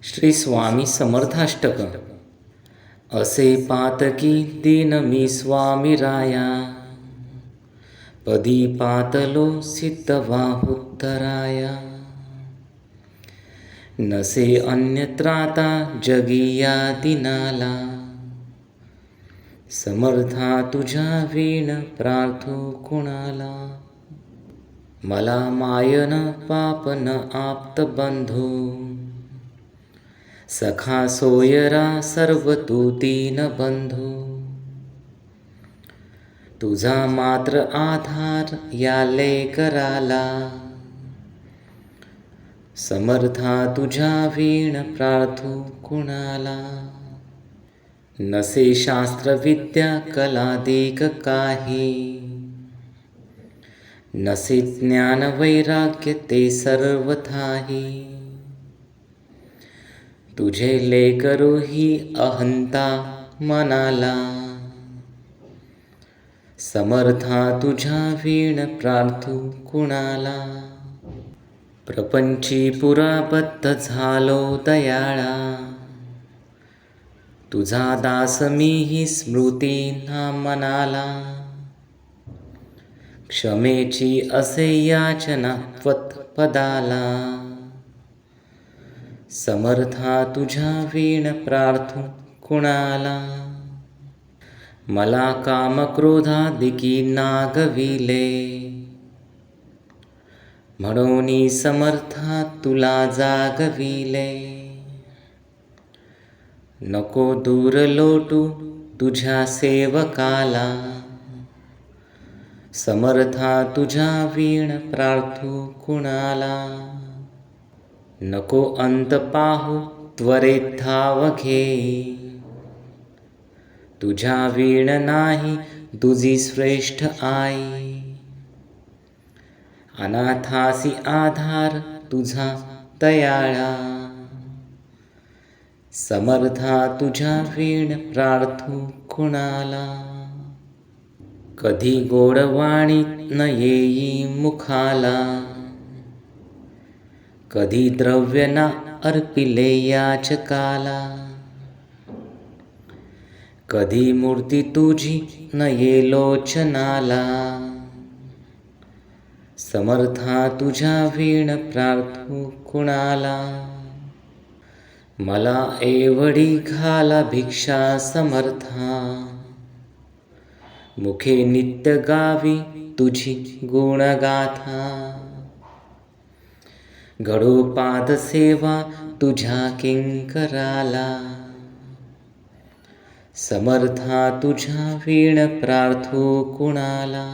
श्री स्वामी समर्थाष्टक. असे पातकी दीन मी स्वामी राया, पदी पातलो सिद्ध वाहुत्तराया. नसे अन्यत्राता जगिया दिनाला, समर्था तुझ्या वीण प्रार्थो कुणाला. मला मायन पापन आप्त बंधू, सखा सोयरा सर्व तू दीन बंधू. तुझा मात्र आधार याले कराला, समर्था तुझ्या वीण प्रार्थो कुणाला. नसे शास्त्र विद्या कलादिक काही, नसे ज्ञान वैराग्य ते सर्वथाही. तुझे लेकरू ही अहंता मनाला, समर्था तुझ्या वीण प्रार्थो कुणाला. प्रपंची पुराबद्ध झालो दयाळा, तुझा दास मीही स्मृती ना मनाला. क्षमेची असे याचना त्वत्पदाला, समर्था तुझ्या वीण प्रार्थो कुणाला. मला काम क्रोधादिकी नागविले, म्हणून समर्था तुला जागविले. नको दूर लोटू तुझ्या सेवकाला, समर्था तुझ्या वीण प्रार्थो कुणाला. नको अंत पाहू त्वरेत धाव घेई, तुझ्या वीण नाही तुझी श्रेष्ठ आई. अनाथासी आधार तुझा दयाळा, समर्था तुझ्या वीण प्रार्थो कुणाला. कधी गोडवाणी न येई मुखाला, कधी द्रव्य ना अर्पिले याचकाला. कधी मूर्ती तुझी न ये लोचनाला, समर्था तुझ्या वीण प्रार्थो कुणाला. मला एवढी घाला भिक्षा समर्था, मुखे नित्य गावी तुझी गुणगाथा. घडो पाद सेवा तुझ्या किंकराला, समर्था तुझ्या वीण प्रार्थो कुणाला.